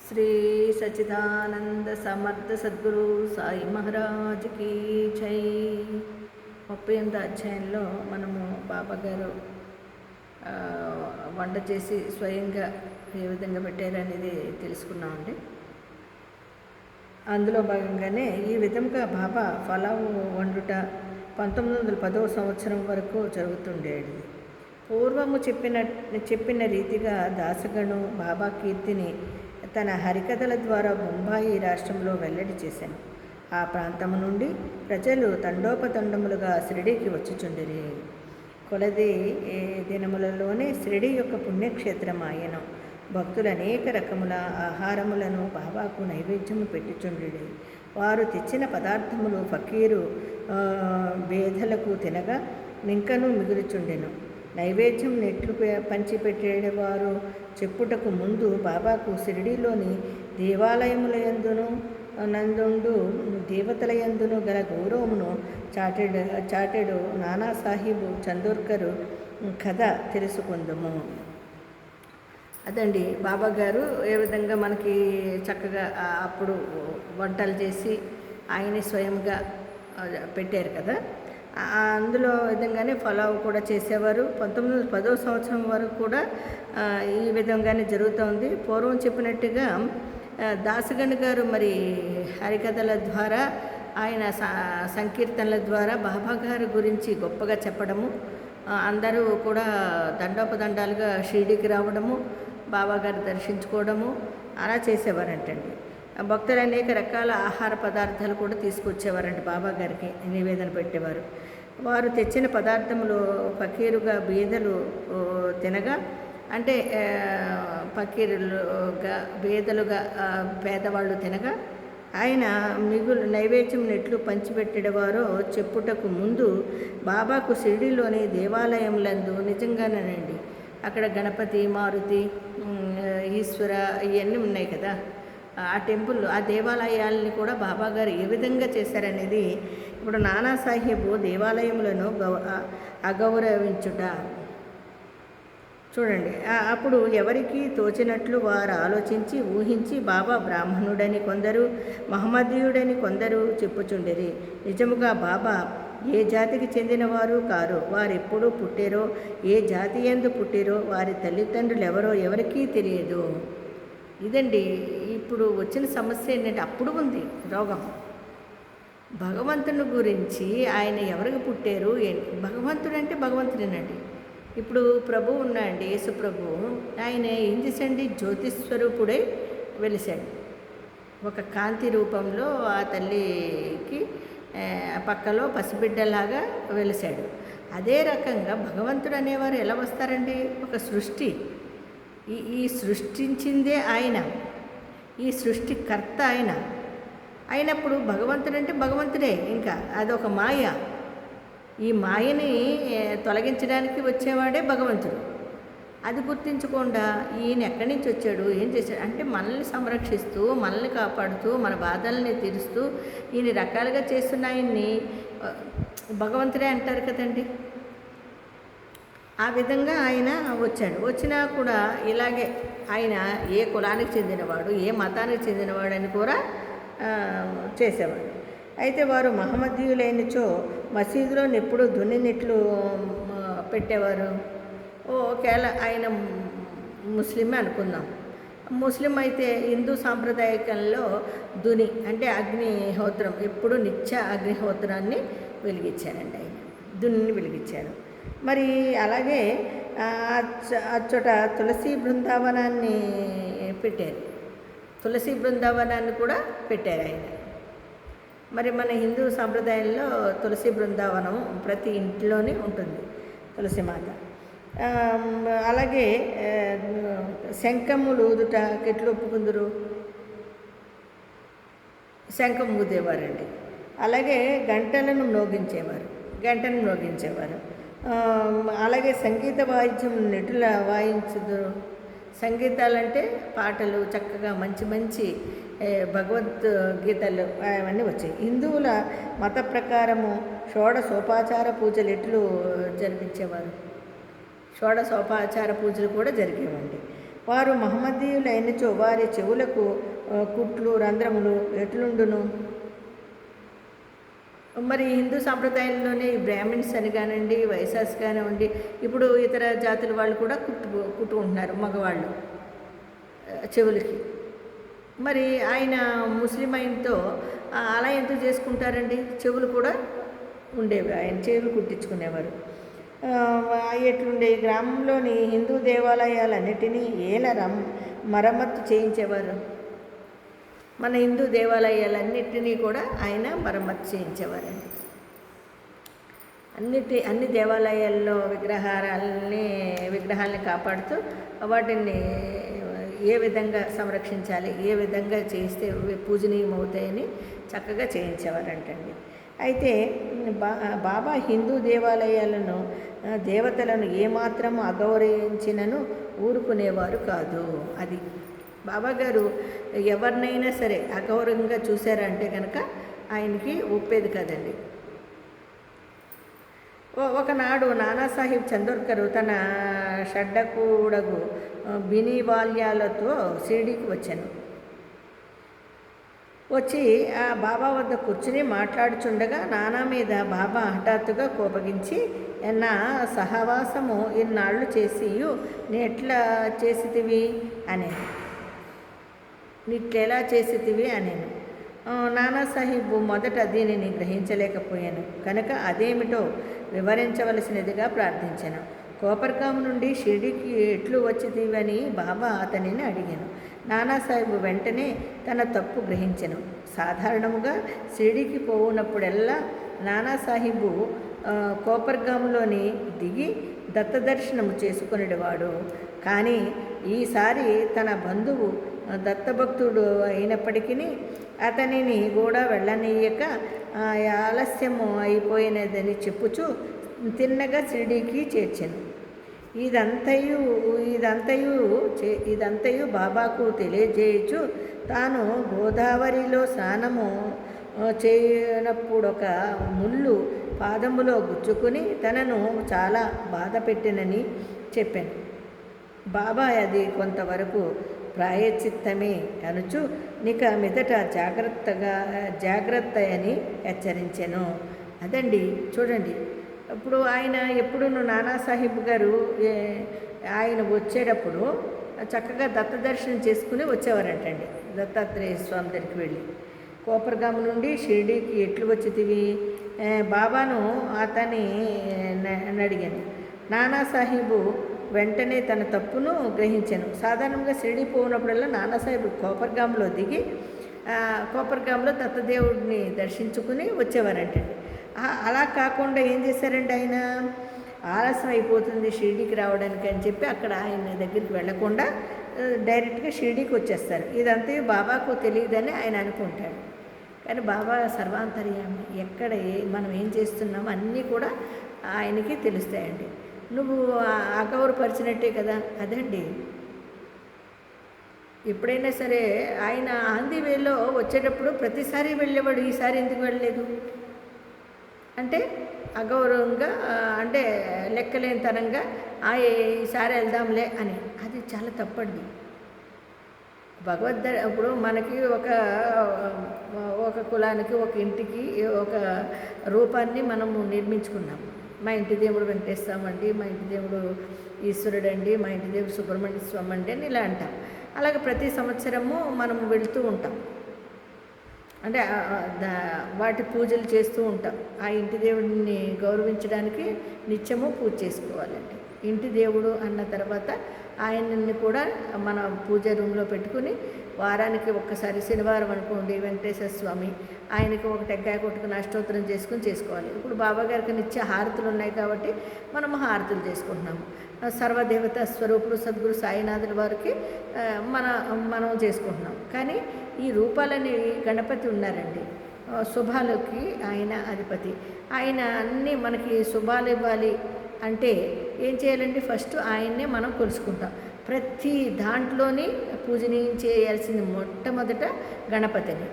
శ్రీ సచ్చిదానంద సమర్థ సద్గురు సాయి మహారాజ్ కీ జై. 38వ అధ్యాయంలో మనము బాబా గారు వంట చేసి స్వయంగా ఏ విధంగా పెట్టారనేది తెలుసుకున్నామండి. అందులో భాగంగానే ఈ విధంగా బాబా ఫలావు వండుట 1910వ సంవత్సరం వరకు జరుగుతుండేది. పూర్వము చెప్పిన రీతిగా దాసగను బాబా కీర్తిని తన హరికథల ద్వారా బొంబాయి రాష్ట్రంలో వెల్లడి చేశాను. ఆ ప్రాంతము నుండి ప్రజలు తండోపతండములుగా షిరిడీకి వచ్చుచుండిరి. కొలది దినములలోనే షిరిడీ యొక్క పుణ్యక్షేత్రం ఆయను. భక్తులు అనేక రకముల ఆహారములను బాబాకు నైవేద్యము పెట్టుచుండిరి. వారు తెచ్చిన పదార్థములు ఫకీరు బేదలకు తినగా నింకను మిగులుచుండెను. నైవేద్యం నెట్లు పంచిపెట్టేవారు చెప్పుటకు ముందు బాబాకు షిరిడీలోని దేవాలయములయందును నందుండు దేవతలయందును గల గౌరవమును చాటెడు నానాసాహెబు చందోర్కరు కథ తెలుసుకుందాము. అదండి బాబా గారు ఏ విధంగా మనకి చక్కగా అప్పుడు వంటలు చేసి ఆయనే స్వయంగా పెట్టారు కదా. అందులో విధంగానే ఫలావ్ కూడా చేసేవారు. 1910వ సంవత్సరం వరకు కూడా ఈ విధంగానే జరుగుతోంది. పూర్వం చెప్పినట్టుగా దాసగణ్ గారు మరి హరికథల ద్వారా ఆయన సంకీర్తనల ద్వారా బాబా గారి గురించి గొప్పగా చెప్పడము, అందరూ కూడా దండోపదండాలుగా షిరిడీకి రావడము, బాబా గారు దర్శించుకోవడము అలా చేసేవారంటండి. భక్తులు అనేక రకాల ఆహార పదార్థాలు కూడా తీసుకొచ్చేవారంట బాబా గారికి నివేదన పెట్టేవారు. వారు తెచ్చిన పదార్థములు ఫకీరుగా బీదలు తినగా, అంటే ఫకీరులుగా బీదలుగా పేదవాళ్ళు తినగా ఆయన నైవేద్యం నెట్లు పంచిపెట్టేవారో చెప్పుటకు ముందు బాబాకు షిరిడీలోని దేవాలయములందు నిజంగానేనండి అక్కడ గణపతి, మారుతి, ఈశ్వర ఇవన్నీ ఉన్నాయి కదా. ఆ టెంపుల్, ఆ దేవాలయాల్ని కూడా బాబా గారు ఏ విధంగా చేశారనేది ఇప్పుడు నానాసాహెబు దేవాలయములను అగౌరవించుట చూడండి. అప్పుడు ఎవరికి తోచినట్లు వారు ఆలోచించి ఊహించి బాబా బ్రాహ్మణుడని కొందరు, మహమ్మదీయుడని కొందరు చెప్పుచుండిరి. నిజముగా బాబా ఏ జాతికి చెందినవారు కారు. వారు ఎప్పుడు పుట్టారో, ఏ జాతి యందు పుట్టారో, వారి తల్లిదండ్రులు ఎవరో ఎవరికీ తెలియదు. ఇదండి ఇప్పుడు వచ్చిన సమస్య ఏంటంటే, అప్పుడు ఉంది రోగం. భగవంతుని గురించి ఆయన ఎవరికి పుట్టారు ఏంటి, భగవంతుడు అంటే భగవంతుడేనండి. ఇప్పుడు ప్రభు ఉన్నాడండి, యేసు ప్రభు. ఆయన ఏం చేశాడండి, జ్యోతిస్వరూపుడై వెలిశాడు. ఒక కాంతి రూపంలో ఆ తల్లికి పక్కలో పసిబిడ్డలాగా వెలిశాడు. అదే రకంగా భగవంతుడు అనేవారు ఎలా వస్తారండి, ఒక సృష్టి. ఈ సృష్టించిందే ఆయన, ఈ సృష్టికర్త ఆయన అయినప్పుడు భగవంతుడు అంటే భగవంతుడే. ఇంకా అదొక మాయ. ఈ మాయని తొలగించడానికి వచ్చేవాడే భగవంతుడు. అది గుర్తించకుండా ఈయన ఎక్కడి నుంచి వచ్చాడు, ఏం చేశాడు అంటే మనల్ని సంరక్షిస్తూ, మనల్ని కాపాడుతూ, మన బాధల్ని తీరుస్తూ ఈయన రకాలుగా చేస్తున్న ఆయన్ని భగవంతుడే అంటారు కదండి. ఆ విధంగా ఆయన వచ్చాడు. వచ్చినా కూడా ఇలాగే ఆయన ఏ కులానికి చెందినవాడు, ఏ మతానికి చెందినవాడు అని కూడా చేసేవాడు. అయితే వారు మహమ్మదీయులైనచో మసీదులో ఎప్పుడు దున్నినట్లు పెట్టేవారు. ఒకవేళ ఆయన ముస్లిమే అనుకుందాం. ముస్లిం అయితే హిందూ సాంప్రదాయకంలో దుని అంటే అగ్నిహోత్రం, ఎప్పుడు నిత్య అగ్నిహోత్రాన్ని వెలిగించారండి. ఆయన దున్ని వెలిగించారు. మరి అలాగే అచ్చట తులసి బృందావనాన్ని పెట్టారు. తులసి బృందావనాన్ని కూడా పెట్టారు ఆయన. మరి మన హిందూ సాంప్రదాయంలో తులసి బృందావనం ప్రతి ఇంట్లోనే ఉంటుంది, తులసి మాత. అలాగే శంఖములు ఊదుట ఎట్లు ఒప్పుకుందరు, శంఖం ఊదేవారండి. అలాగే గంటలను మ్రోగించేవారు. అలాగే సంగీత వాయిద్యం నెటుల వాయించుదురు. సంగీతాలంటే పాటలు, చక్కగా మంచి మంచి భగవద్గీతలు అవన్నీ వచ్చాయి. హిందువుల మత ప్రకారము షోడశోపాచార పూజలు ఎట్లు జరిపించేవారు. షోడశోపాచార పూజలు కూడా జరిగేవండి. వారు మహమ్మదీయులైనచో వారి చెవులకు కుట్లు రంధ్రములు ఎట్లుండును? మరి హిందూ సాంప్రదాయంలోనే బ్రాహ్మిన్స్ అని కానివ్వండి, వైశాస్ కానివ్వండి, ఇప్పుడు ఇతర జాతుల వాళ్ళు కూడా కుట్టుకుంటున్నారు మగవాళ్ళు చెవులకి. మరి ఆయన ముస్లిం ఆయనతో అలా ఎందుకు చేసుకుంటారండి? చెవులు కూడా ఉండేవి, ఆయన చెవులు కుట్టించుకునేవారు. ఎట్లుండే గ్రామంలోని హిందూ దేవాలయాలన్నిటినీ మరమ్మత్తు చేయించేవారు. మన హిందూ దేవాలయాలన్నిటినీ కూడా ఆయన మరమ్మత్తు చేయించేవారండి. అన్ని దేవాలయాల్లో విగ్రహాలని కాపాడుతూ వాటిని ఏ విధంగా సంరక్షించాలి, ఏ విధంగా చేస్తే పూజనీయమవుతాయని చక్కగా చేయించేవారంటండి. అయితే బాబా హిందూ దేవాలయాలను దేవతలను ఏమాత్రం అగౌరవించినను ఊరుకునేవారు కాదు. అది బాబాగారు ఎవరినైనా సరే అగౌరవంగా చూశారంటే కనుక ఆయనకి ఒప్పేది కదండి. ఒకనాడు నానాసాహెబ్ చందోర్కర్ తన షడ్డకూడగు బినివాల్యాలతో షిరిడీకి వచ్చి ఆ బాబా వద్ద కూర్చుని మాట్లాడుచుండగా నానా మీద బాబా హఠాత్తుగా కోపగించి, నా సహవాసము ఇన్నాళ్ళు చేసి నెట్లా చేసితివి అనేను. నిట్లెలా చేసితివి అనేను. నానాసాహెబ్ మొదట దీనిని గ్రహించలేకపోయాను కనుక అదేమిటో వివరించవలసినదిగా ప్రార్థించాను. కోపర్గాం నుండి షిరిడీకి ఎట్లు వచ్చితివని బాబా అతనిని అడిగాను. నానాసాహెబ్ వెంటనే తన తప్పు గ్రహించెను. సాధారణముగా షిరిడీకి పోవునప్పుడల్లా నానాసాహెబు కోపర్గాంలోని దిగి దత్తదర్శనము చేసుకునేవాడు. కానీ ఈసారి తన బంధువు దత్తభక్తుడు అయినప్పటికీ అతనిని కూడా వెళ్ళనీయక ఆలస్యము అయిపోయినదని చెప్పుచు తిన్నగా షిరిడీకి చేర్చెను. ఇదంతయు బాబాకు తెలియజేయచ్చు. తాను గోదావరిలో స్నానము చేయనప్పుడు ఒక ముళ్ళు పాదములో గుచ్చుకుని తనను చాలా బాధ పెట్టినని చెప్పాను. బాబా అది కొంతవరకు ప్రాయశ్చిత్తమే అనుచు నిక మీదట జాగ్రత్త అని హెచ్చరించెను. అదండి చూడండి. ఇప్పుడు ఆయన ఎప్పుడు నానాసాహెబ్ గారు ఆయన వచ్చేటప్పుడు చక్కగా దత్త దర్శనం చేసుకుని వచ్చేవారంటండి. దత్తాత్రేయ స్వామి దగ్గరికి వెళ్ళి కోపర్గాం నుండి షిరిడీకి ఎట్లు వచ్చితివి బాబాను అతని అడిగాను. నానాసాహెబు వెంటనే తన తప్పును గ్రహించాను. సాధారణంగా షిరిడీ పోయినప్పుడల్లా నానాసాహెబ్ కోపర్గాంలో దిగి కోపర్గాంలో దత్తదేవుడిని దర్శించుకుని వచ్చేవారంటండి. అలా కాకుండా ఏం చేశారంటే ఆయన ఆలస్యం అయిపోతుంది షిరిడీకి రావడానికి అని చెప్పి అక్కడ ఆయన దగ్గరికి వెళ్లకుండా డైరెక్ట్గా షిరిడీకి వచ్చేస్తారు. ఇదంతా బాబాకు తెలియదని ఆయన అనుకుంటాడు. కానీ బాబా సర్వాంతర్యామి, ఎక్కడ మనం ఏం చేస్తున్నామో అన్నీ కూడా ఆయనకి తెలుస్తాయండి. నువ్వు అగౌరవపరిచినట్టే కదా. అదండి ఎప్పుడైనా సరే ఆయన ఆంధీ వేలో వచ్చేటప్పుడు ప్రతిసారి వెళ్ళేవాడు, ఈసారి ఎందుకు వెళ్ళలేదు అంటే అగౌరవంగా, అంటే లెక్కలేనితనంగా ఈసారి వెళ్దాంలే అని. అది చాలా తప్పండి. ఇప్పుడు మనకి ఒక కులానికి, ఒక ఇంటికి ఒక రూపాన్ని మనము నిర్మించుకున్నాము. మా ఇంటి దేవుడు వెంకటేశ్వర అండి, మా ఇంటి దేవుడు ఈశ్వరుడు అండి, మా ఇంటి దేవుడు సుబ్రహ్మణ్య స్వామి అండి అని ఇలా అంటాం. అలాగే ప్రతి సంవత్సరము మనము వెళుతూ ఉంటాం, అంటే వాటి పూజలు చేస్తూ ఉంటాం. ఆ ఇంటి దేవుడిని గౌరవించడానికి నిత్యము పూజ చేసుకోవాలండి. ఇంటి దేవుడు అన్న తర్వాత ఆయనని కూడా మన పూజ రూమ్లో పెట్టుకుని వారానికి ఒక్కసారి శనివారం అనుకోండి వెంకటేశ్వర స్వామి, ఆయనకి ఒక టెంకాయ కొట్టుకుని అష్టోత్తరం చేసుకోవాలి. ఇప్పుడు బాబా గారికి నిత్య హారతులు ఉన్నాయి కాబట్టి మనము హారతులు చేసుకుంటున్నాము. సర్వదేవత స్వరూపుడు సద్గురు సాయినాథుల వారికి మనం చేసుకుంటున్నాం. కానీ ఈ రూపాలని గణపతి ఉన్నారండి, శుభాలకి ఆయన అధిపతి. ఆయన అన్నీ మనకి శుభాలు ఇవ్వాలి అంటే ఏం చేయాలండి? ఫస్ట్ ఆయన్నే మనం కొలుసుకుంటాం. ప్రతి దాంట్లోని పూజనీయించేయాల్సింది మొట్టమొదట గణపతిని.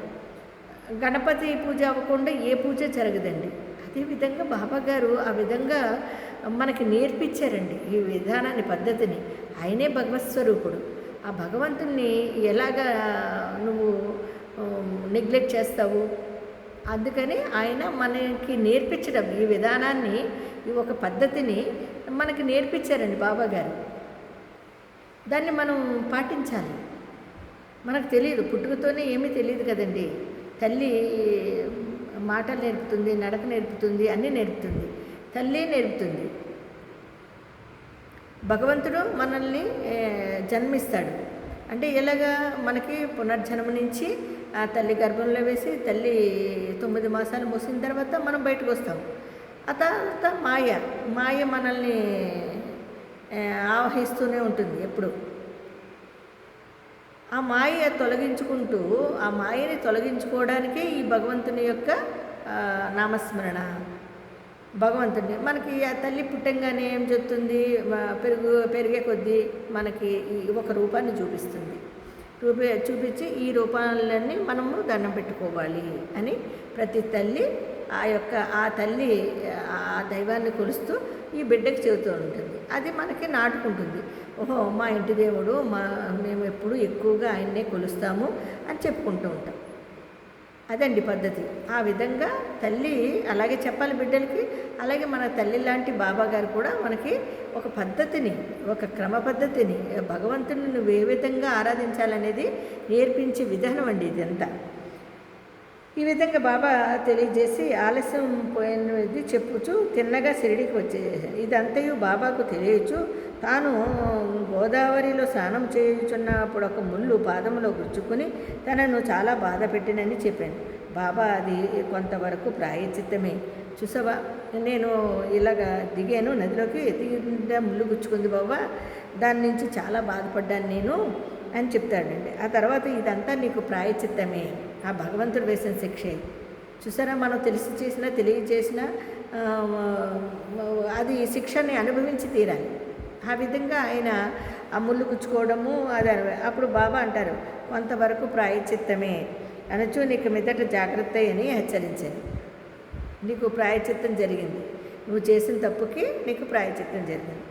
గణపతి పూజ అవ్వకుండా ఏ పూజ జరగదండి. అదేవిధంగా బాబా గారు ఆ విధంగా మనకి నేర్పించారండి ఈ విధానాన్ని, పద్ధతిని. ఆయనే భగవత్ స్వరూపుడు. ఆ భగవంతుణ్ణి ఎలాగా నువ్వు నెగ్లెక్ట్ చేస్తావు? అందుకని ఆయన మనకి నేర్పించడం ఈ విధానాన్ని, ఈ ఒక పద్ధతిని మనకి నేర్పించారండి బాబాగారు. దాన్ని మనం పాటించాలి. మనకు తెలియదు, పుట్టుకతోనే ఏమీ తెలియదు కదండి. తల్లి మాటలు నేర్పుతుంది, నడక నేర్పుతుంది, అన్నీ నేర్పుతుంది. తల్లి నేర్పుతుంది. భగవంతుడు మనల్ని జన్మిస్తాడు అంటే ఎలాగా? మనకి పునర్జన్మ నుంచి ఆ తల్లి గర్భంలో వేసి తల్లి 9 మాసాలు మూసిన తర్వాత మనం బయటకు వస్తాం. ఆ తర్వాత మాయ మనల్ని ఆవహిస్తూనే ఉంటుంది ఎప్పుడు. ఆ మాయని తొలగించుకోవడానికే ఈ భగవంతుని యొక్క నామస్మరణ. భగవంతుడిని మనకి ఆ తల్లి పుట్టంగానే ఏం చెప్తుంది? పెరిగే కొద్దీ మనకి ఒక రూపాన్ని చూపిస్తుంది. చూపించి ఈ రూపాలన్నీ మనము దండం పెట్టుకోవాలి అని ప్రతి తల్లి ఆ తల్లి ఆ దైవాన్ని కొలుస్తూ ఈ బిడ్డకి చెబుతూ ఉంటుంది. అది మనకి నాటుకుంటుంది. ఓహో, మా ఇంటి దేవుడు, మేము ఎప్పుడు ఎక్కువగా ఆయన్నే కొలుస్తాము అని చెప్పుకుంటూ ఉంటాం. అదండి పద్ధతి. ఆ విధంగా తల్లి అలాగే చెప్పాలి బిడ్డలకి. అలాగే మన తల్లి లాంటి బాబాగారు కూడా మనకి ఒక పద్ధతిని, ఒక క్రమ పద్ధతిని, భగవంతుని నువ్వు ఏ విధంగా ఆరాధించాలనేది నేర్పించే విధానం అండి ఇదంతా. ఈ విధంగా బాబా తెలియజేసి ఆలస్యం పోయినది చెప్పుచు తిన్నగా షిరిడీకి వచ్చేసాను. ఇదంతయు బాబాకు తెలియచు తాను గోదావరిలో స్నానం చేయుచున్నప్పుడు ఒక ముళ్ళు పాదములో గుచ్చుకుని తనను చాలా బాధ పెట్టినని చెప్పాను. బాబా అది కొంతవరకు ప్రాయచిత్తమే. చూసావా, నేను ఇలాగ దిగాను నదిలోకి, దిగిన ముళ్ళు గుచ్చుకుంది బాబా, దాని నుంచి చాలా బాధపడ్డాను నేను అని చెప్తాడండి. ఆ తర్వాత ఇదంతా నీకు ప్రాయచిత్తమే, ఆ భగవంతుడు వేసిన శిక్షే. చూసారా, మనం తెలిసి చేసినా తెలియచేసినా అది శిక్షని అనుభవించి తీరాలి. ఆ విధంగా ఆయన ఆ ముళ్ళు గుచ్చుకోవడము అది. అప్పుడు బాబా అంటారు, కొంతవరకు ప్రాయచిత్తమే అనొచ్చు, నీకు మీదట జాగ్రత్త అని హెచ్చరించాను. నీకు ప్రాయచిత్తం జరిగింది, నువ్వు చేసిన తప్పుకి నీకు ప్రాయచిత్తం జరిగింది.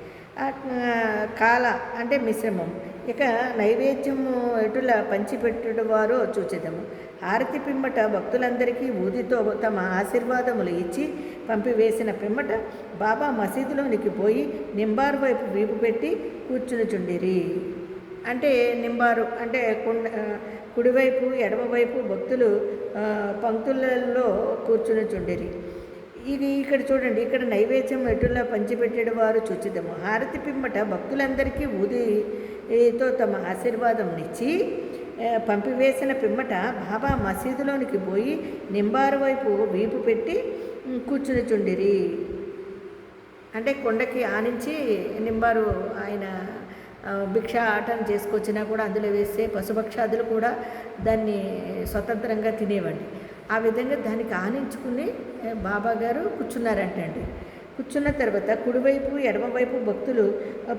కాల అంటే మిశ్రమం. ఇక నైవేద్యము ఎటుల పంచిపెట్టుడు వారో చూచెదము. హారతి పిమ్మట భక్తులందరికీ ఊదితో తమ ఆశీర్వాదములు ఇచ్చి పంపివేసిన పిమ్మట బాబా మసీదులోనికి పోయి నింబారు వైపు వీపు పెట్టి కూర్చునిచుండిరి. అంటే నింబారు అంటే కుడివైపు ఎడమవైపు భక్తులు పంక్తులలో కూర్చునిచుండిరి. ఇది ఇక్కడ చూడండి, ఇక్కడ నైవేద్యం ఎటులా పంచిపెట్టేడు వారు చూచిదము. హారతి పిమ్మట భక్తులందరికీ ఊదితో తమ ఆశీర్వాదంనిచ్చి పంపివేసిన పిమ్మట బాబా మసీదులోనికి పోయి నింబారు వైపు వీపు పెట్టి కూర్చునిచుండిరి. అంటే కొండకి ఆనించి నింబారు ఆయన భిక్ష ఆటం చేసుకొచ్చినా కూడా అందులో వేస్తే పశుపక్షాదులు కూడా దాన్ని స్వతంత్రంగా తినేవండి. ఆ విధంగా దానికి ఆనించుకుని బాబాగారు కూర్చున్నారంటండి. కూర్చున్న తర్వాత కుడివైపు ఎడమవైపు భక్తులు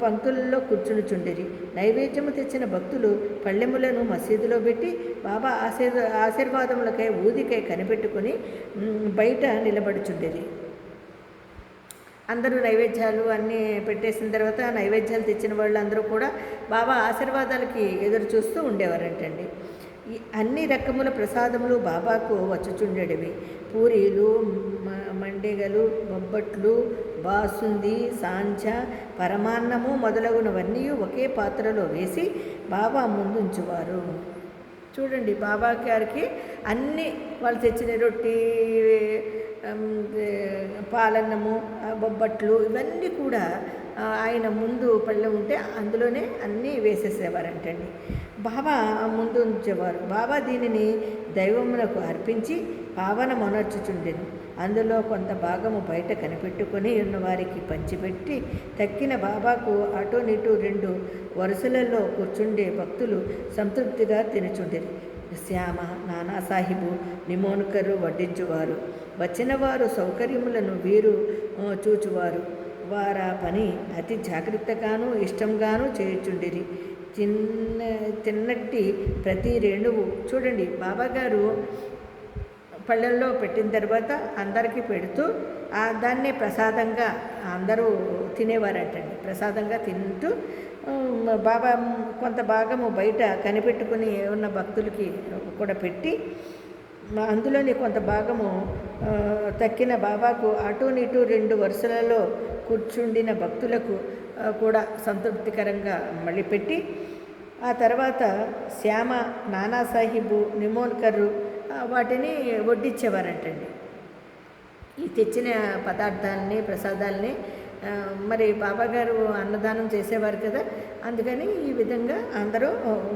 పంక్తులలో కూర్చునిచుండిరి. నైవేద్యము తెచ్చిన భక్తులు పళ్ళెములను మసీదులో పెట్టి బాబా ఆశీర్వాదములకై ఊదికై కనిపెట్టుకుని బయట నిలబడుచుండిరి. అందరూ నైవేద్యాలు అన్నీ పెట్టేసిన తర్వాత నైవేద్యాలు తెచ్చిన వాళ్ళందరూ కూడా బాబా ఆశీర్వాదాలకి ఎదురు చూస్తూ ఉండేవారంటండి. అన్ని రకముల ప్రసాదములు బాబాకు వచ్చుచుండేవి. పూరీలు, మండెగలు, బొబ్బట్లు, బాసుంది, సాంచ, పరమాన్నము మొదలగునవన్నీ ఒకే పాత్రలో వేసి బాబా ముందుంచువారు. చూడండి, బాబా గారికి అన్నీ వాళ్ళు తెచ్చిన రొట్టి, పాలన్నము, బొబ్బట్లు ఇవన్నీ కూడా ఆయన ముందు పళ్ళె ఉంటే అందులోనే అన్నీ వేసేసేవారంటండి. బాబా ముందు ఉంచేవారు. బాబా దీనిని దైవమునకు అర్పించి పావనమనర్చుచుండెను. అందులో కొంత భాగము బయట కనిపెట్టుకొని ఉన్న వారికి పంచిపెట్టి తక్కిన బాబాకు అటోనిటు 2 వరుసలలో కూర్చుండే భక్తులు సంతృప్తిగా తినుచుండెరు. శ్యామ, నానాసాహిబు, నిమోన్కరు వడ్డించువారు. వచ్చిన వారు సౌకర్యములను వీరు చూచువారు. వారా పని అతి జాగ్రత్తగాను ఇష్టంగాను చేయుచుండిరి. తిన్నట్టి ప్రతి రేణువు చూడండి, బాబాగారు పళ్ళల్లో పెట్టిన తర్వాత అందరికీ పెడుతూ దాన్నే ప్రసాదంగా అందరూ తినేవారటండి. ప్రసాదంగా తింటూ బాబా కొంత భాగము బయట కనిపెట్టుకుని ఉన్న భక్తులకి కూడా పెట్టి అందులోని కొంత భాగము తక్కిన బాబాకు అటు ఇటు 2 వరుసలలో కూర్చుండిన భక్తులకు కూడా సంతృప్తికరంగా మళ్ళీ పెట్టి ఆ తర్వాత శ్యామ, నానాసాహిబు, నిమోన్కర్ వాటిని వడ్డించేవారంటండి. ఈ తెచ్చిన పదార్థాలని, ప్రసాదాలని మరి బాబాగారు అన్నదానం చేసేవారు కదా, అందుకని ఈ విధంగా అందరూ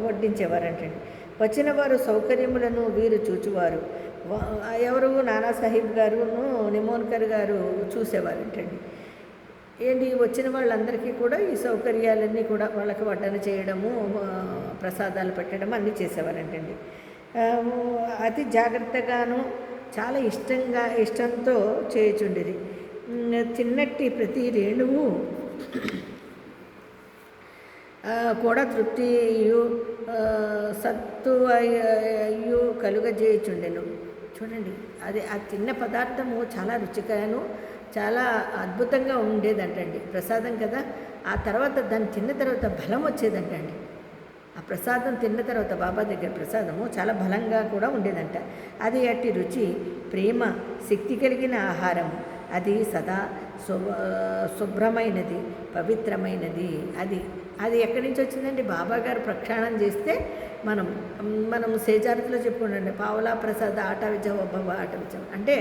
వడ్డించేవారంటండి. వచ్చిన వారు సౌకర్యములను వీరు చూచువారు. ఎవరు నానాసాహిబ్ గారును నిమోన్కర్ గారు చూసేవారంటండి. ఏంటి వచ్చిన వాళ్ళందరికీ కూడా ఈ సౌకర్యాలన్నీ కూడా వాళ్ళకి వడ్డన చేయడము, ప్రసాదాలు పెట్టడం అన్నీ చేసేవారంటండి. అతి జాగ్రత్తగాను చాలా ఇష్టంతో చేయుచుండిరి. తిన్నట్టి ప్రతి రేణువు కూడా తృప్తియు సత్తు అయ్యు కలుగజేయుచుండెను. చూడండి, అది ఆ తిన్న పదార్థము చాలా రుచికరను చాలా అద్భుతంగా ఉండేదంటండి. ప్రసాదం కదా, ఆ తర్వాత దాన్ని తిన్న తర్వాత బలం వచ్చేదంటండి. ఆ ప్రసాదం తిన్న తర్వాత బాబా దగ్గర ప్రసాదము చాలా బలంగా కూడా ఉండేదంట. అది అట్టి రుచి, ప్రేమ, శక్తి కలిగిన ఆహారము. అది సదా శుభ్రమైనది, పవిత్రమైనది. అది ఎక్కడి నుంచి వచ్చిందండి? బాబా గారు ప్రక్షాళన చేస్తే మనం సేజారతిలో చెప్పుకోండి, పావలా ప్రసాద ఆట విజవ భవ ఆట విజవ అంటే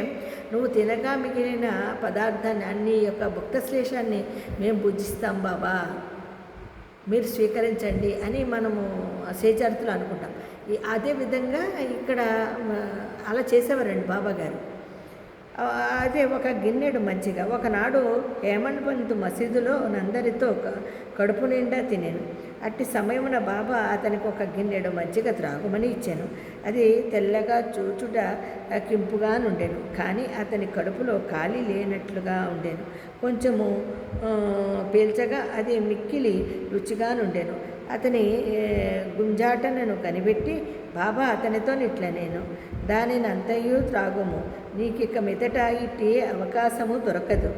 నువ్వు తినగా మిగిలిన పదార్థాన్ని అన్ని యొక్క భక్తశ్లేషాన్ని మేము పూజిస్తాం బాబా, మీరు స్వీకరించండి అని మనము సేజారతిలో అనుకుంటాం. అదేవిధంగా ఇక్కడ అలా చేసేవారండి బాబా గారు. అదే ఒక గిన్నెడు మజ్జిగ. ఒకనాడు హేమండ్ పంత్ మసీదులో నందరితో కడుపు నిండా తినేను. అట్టి సమయమున బాబా అతనికి ఒక గిన్నెడు మజ్జిగ త్రాగుమని ఇచ్చాను. అది తెల్లగా చూచుట కింపుగా నుండెను, కానీ అతని కడుపులో ఖాళీ లేనట్లుగా ఉండేను. కొంచెము పీల్చగా అది మిక్కిలి రుచిగా నుండెను. అతని గుంజాటనను కనిపెట్టి బాబా అతనితో ఇట్లా నేను దానిని అంతయు త్రాగుము, నీకిక మీదట ఇట్టి అవకాశము దొరకదు.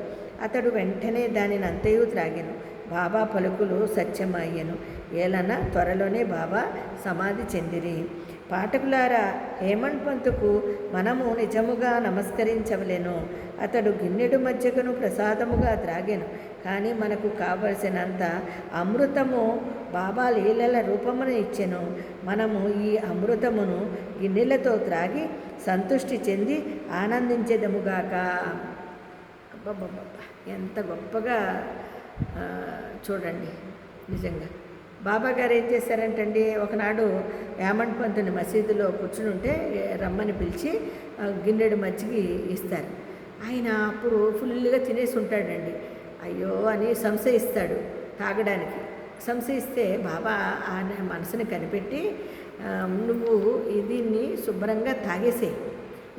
అతడు వెంటనే దానిని అంతయు త్రాగెను. బాబా పలుకులు సత్యమయ్యను. ఏలన త్వరలోనే బాబా సమాధి చెందిరి. పాఠకులారా, హేమండ్ పంతుకు మనము నిజముగా నమస్కరించవలెను. అతడు గిన్నెడు మజ్జిగను ప్రసాదముగా త్రాగెను, కానీ మనకు కావలసినంత అమృతము బాబా లీలల రూపమును ఇచ్చెను. మనము ఈ అమృతమును గిన్నెలతో త్రాగి సంతృష్టి చెంది ఆనందించేదముగాక. అబ్బబ్బబ్బ, ఎంత గొప్పగా చూడండి. నిజంగా బాబా గారు ఏం చేశారంటండి, ఒకనాడు హేమండ్ పంతుని మసీదులో కూర్చుని ఉంటే రమ్మని పిలిచి గిన్నెడు మజ్జిగి ఇస్తారు. ఆయన అప్పుడు ఫుల్గా తినేసి ఉంటాడండి. అయ్యో అని సంశయిస్తాడు తాగడానికి. సంశయిస్తే బాబా ఆయన మనసుని కనిపెట్టి, నువ్వు దీన్ని శుభ్రంగా తాగేసేయి,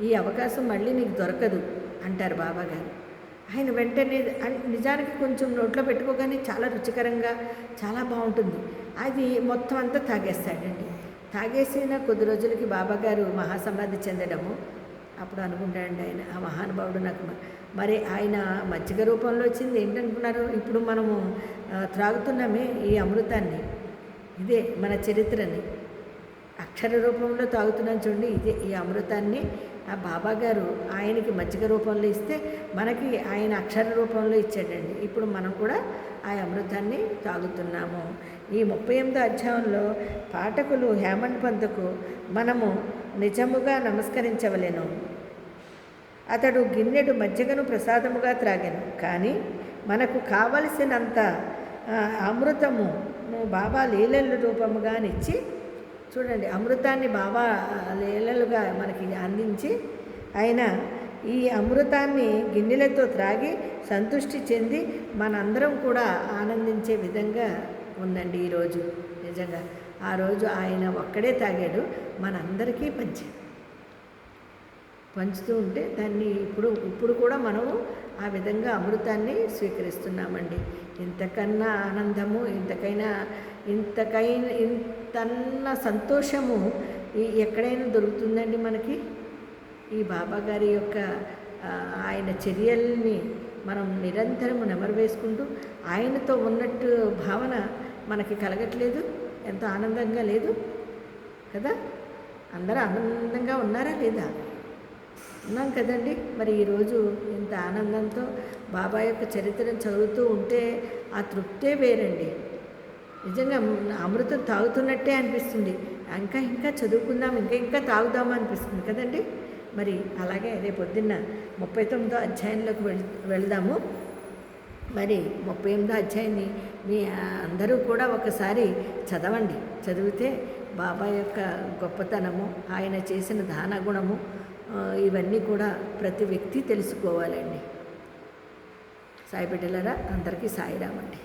ఈ అవకాశం మళ్ళీ నీకు దొరకదు అంటారు బాబా గారు. ఆయన వెంటనే నిజానికి కొంచెం నోట్లో పెట్టుకోగానే చాలా రుచికరంగా చాలా బాగుంటుంది. అది మొత్తం అంతా తాగేస్తాడండి. తాగేసిన కొద్ది రోజులకి బాబాగారు మహాసమాధి చెందడము. అప్పుడు అనుకుంటాడండి ఆయన, ఆ మహానుభావుడు నాకు మరి ఆయన మజ్జిగ రూపంలో వచ్చింది ఏంటనుకున్నారు? ఇప్పుడు మనము త్రాగుతున్నామే ఈ అమృతాన్ని, ఇదే మన చరిత్రని అక్షర రూపంలో తాగుతున్నాను చూడండి, ఇదే ఈ అమృతాన్ని ఆ బాబాగారు ఆయనకి మజ్జిగ రూపంలో ఇస్తే మనకి ఆయన అక్షర రూపంలో ఇచ్చాడండి. ఇప్పుడు మనం కూడా ఆ అమృతాన్ని తాగుతున్నాము. ఈ 38వ అధ్యాయంలో పాఠకులు హేమండ్ పంతుకు మనము నిజముగా నమస్కరించవలెను. అతడు గిన్నెడు మజ్జిగను ప్రసాదముగా త్రాగెను, కానీ మనకు కావలసినంత అమృతము బాబా లీలల రూపముగా నిచ్చి, చూడండి అమృతాన్ని బాబా లీలలుగా మనకి అందించి ఆయన ఈ అమృతాన్ని గిన్నెలతో త్రాగి సంతృష్టి చెంది మనందరం కూడా ఆనందించే విధంగా ఉందండి ఈరోజు. నిజంగా ఆ రోజు ఆయన ఒక్కడే తాగాడు, మనందరికీ పంచుతూ ఉంటే దాన్ని ఇప్పుడు కూడా మనము ఆ విధంగా అమృతాన్ని స్వీకరిస్తున్నామండి. ఇంతకన్నా ఆనందము, ఇంతన్న సంతోషము ఎక్కడైనా దొరుకుతుందండి మనకి? ఈ బాబా గారి యొక్క ఆయన చర్యల్ని మనం నిరంతరము నెమరు వేసుకుంటూ ఆయనతో ఉన్నట్టు భావన మనకి కలగట్లేదు? ఎంతో ఆనందంగా లేదు కదా? అందరూ ఆనందంగా ఉన్నారా లేదా? ఉన్నాం కదండి. మరి ఈరోజు ఇంత ఆనందంతో బాబా యొక్క చరిత్రను చదువుతూ ఉంటే ఆ తృప్తే వేరండి. నిజంగా అమృతం తాగుతున్నట్టే అనిపిస్తుంది. ఇంకా ఇంకా చదువుకుందాం, ఇంకా ఇంకా తాగుదామా అనిపిస్తుంది కదండి. మరి అలాగే రేపు పొద్దున్న 39వ అధ్యాయంలోకి వెళదాము. మరి 38వ అధ్యాయాన్ని మీ అందరూ కూడా ఒకసారి చదవండి. చదివితే బాబా యొక్క గొప్పతనము, ఆయన చేసిన దాన గుణము, ఇవన్నీ కూడా ప్రతి వ్యక్తి తెలుసుకోవాలండి. సాయి బిడ్డలారా, అందరికీ సాయిరామండి.